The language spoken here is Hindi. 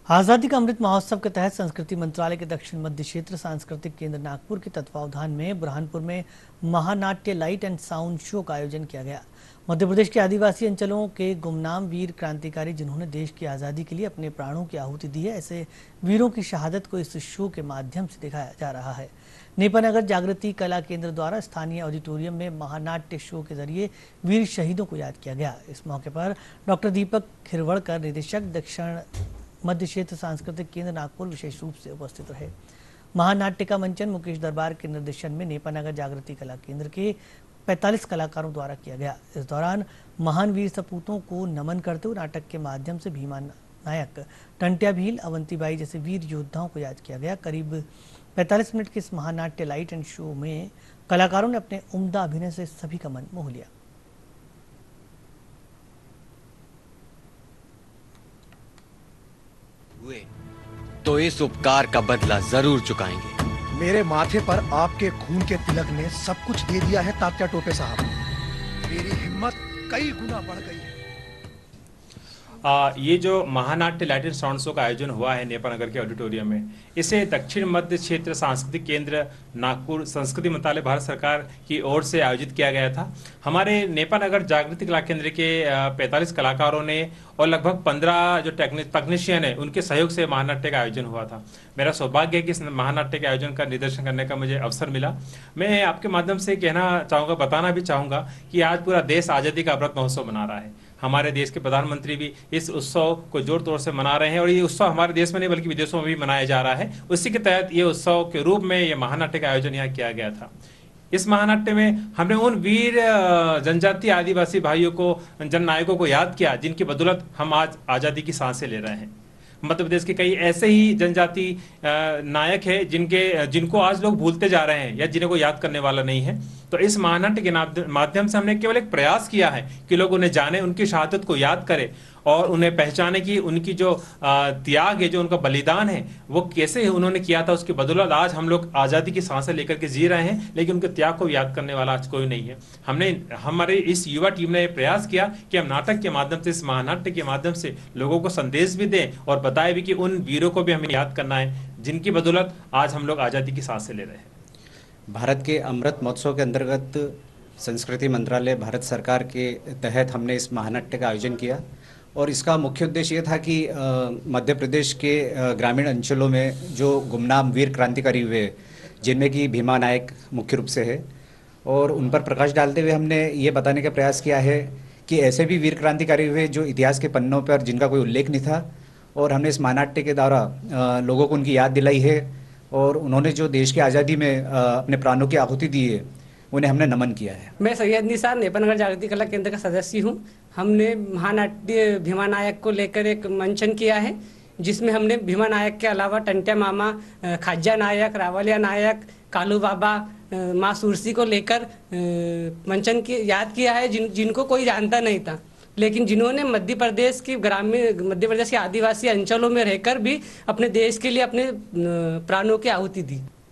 आज़ादी का अमृत महोत्सव के तहत संस्कृति मंत्रालय के दक्षिण मध्य क्षेत्र सांस्कृतिक केंद्र नागपुर के तत्वावधान में बुरहानपुर में महानाट्य लाइट एंड साउंड शो का आयोजन किया गया। मध्य प्रदेश के आदिवासी अंचलों के गुमनाम वीर क्रांतिकारी जिन्होंने देश की आज़ादी के लिए अपने प्राणों की आहुति दी है, ऐसे वीरों की शहादत को इस शो के माध्यम से दिखाया जा रहा है। नेपानगर जागृति कला केंद्र द्वारा स्थानीय ऑडिटोरियम में महानाट्य शो के जरिए वीर शहीदों को याद किया गया। इस मौके पर डॉक्टर दीपक खिरवड़कर, निदेशक दक्षिण मध्य क्षेत्र सांस्कृतिक केंद्र नागपुर, विशेष रूप से उपस्थित रहे। महानाट्य का मंचन मुकेश दरबार के निर्देशन में नेपानगर जागृति कला केंद्र के 45 कलाकारों द्वारा किया गया। इस दौरान महान वीर सपूतों को नमन करते हुए नाटक के माध्यम से भीमा नायक, टंट्या भील, अवंतीबाई जैसे वीर योद्धाओं को याद किया गया। करीब 45 मिनट के इस महानाट्य लाइट एंड शो में कलाकारों ने अपने उम्दा अभिनय से सभी का मन मोह लिया। हुए तो इस उपकार का बदला जरूर चुकाएंगे। मेरे माथे पर आपके खून के तिलक ने सब कुछ दे दिया है तात्या टोपे साहब। मेरी हिम्मत कई गुना बढ़ गई है। ये जो महानाट्य लाइट एंड साउंड शो का आयोजन हुआ है नेपानगर के ऑडिटोरियम में, इसे दक्षिण मध्य क्षेत्र सांस्कृतिक केंद्र नागपुर, संस्कृति मंत्रालय, भारत सरकार की ओर से आयोजित किया गया था। हमारे नेपानगर जागृति कला केंद्र के 45 कलाकारों ने और लगभग 15 जो टेक्नीशियन है, उनके सहयोग से महानाट्य का आयोजन हुआ था। मेरा सौभाग्य है कि इस महानाट्य के आयोजन का निर्देशन करने का मुझे अवसर मिला। मैं आपके माध्यम से कहना चाहूँगा, बताना भी चाहूँगा कि आज पूरा देश आज़ादी का अमृत महोत्सव मना रहा है। हमारे देश के प्रधानमंत्री भी इस उत्सव को जोर तोड़ से मना रहे हैं और ये उत्सव हमारे देश में नहीं बल्कि विदेशों में भी मनाया जा रहा है। उसी के तहत ये उत्सव के रूप में ये महानाट्य का आयोजन यहाँ किया गया था। इस महानाट्य में हमने उन वीर जनजातीय आदिवासी भाइयों को, जननायकों को याद किया जिनकी बदौलत हम आज आज़ादी की सांसें ले रहे हैं। मध्य प्रदेश के कई ऐसे ही जनजाति नायक है जिनको आज लोग भूलते जा रहे हैं या जिन्हें को याद करने वाला नहीं है। तो इस महानाट्य के माध्यम से हमने केवल एक प्रयास किया है कि लोग उन्हें जाने, उनकी शहादत को याद करें और उन्हें पहचाने कि उनकी जो त्याग है, जो उनका बलिदान है, वो कैसे उन्होंने किया था। उसकी बदौलत आज हम लोग आज़ादी की सांसें लेकर के जी रहे हैं, लेकिन उनके त्याग को याद करने वाला आज कोई नहीं है। हमारे इस युवा टीम ने प्रयास किया कि हम नाटक के माध्यम से, इस महानाट्य के माध्यम से लोगों को संदेश भी दें और बताएं भी कि उन वीरों को भी हमें याद करना है जिनकी बदौलत आज हम लोग आज़ादी की सांसें ले रहे हैं। भारत के अमृत महोत्सव के अंतर्गत संस्कृति मंत्रालय, भारत सरकार के तहत हमने इस महानाट्य का आयोजन किया और इसका मुख्य उद्देश्य ये था कि मध्य प्रदेश के ग्रामीण अंचलों में जो गुमनाम वीर क्रांतिकारी हुए, जिनमें कि भीमा नायक मुख्य रूप से है, और उन पर प्रकाश डालते हुए हमने ये बताने का प्रयास किया है कि ऐसे भी वीर क्रांतिकारी हुए जो इतिहास के पन्नों पर जिनका कोई उल्लेख नहीं था, और हमने इस महानाट्य के द्वारा लोगों को उनकी याद दिलाई है और उन्होंने जो देश की आज़ादी में अपने प्राणों की आहुति दी है, उन्हें हमने नमन किया है। मैं सैयद निसार, नेपानगर जागृति कला केंद्र का सदस्य हूँ। हमने महानाट्य भीमा नायक को लेकर एक मंचन किया है, जिसमें हमने भीमा नायक के अलावा टंट्या मामा, खाजा नायक, रावलिया नायक, कालू बाबा, माँ सुरसी को लेकर मंचन की याद किया है, जिनको कोई जानता नहीं था, लेकिन जिन्होंने मध्य प्रदेश के आदिवासी अंचलों में रहकर भी अपने देश के लिए अपने प्राणों की आहुति दी।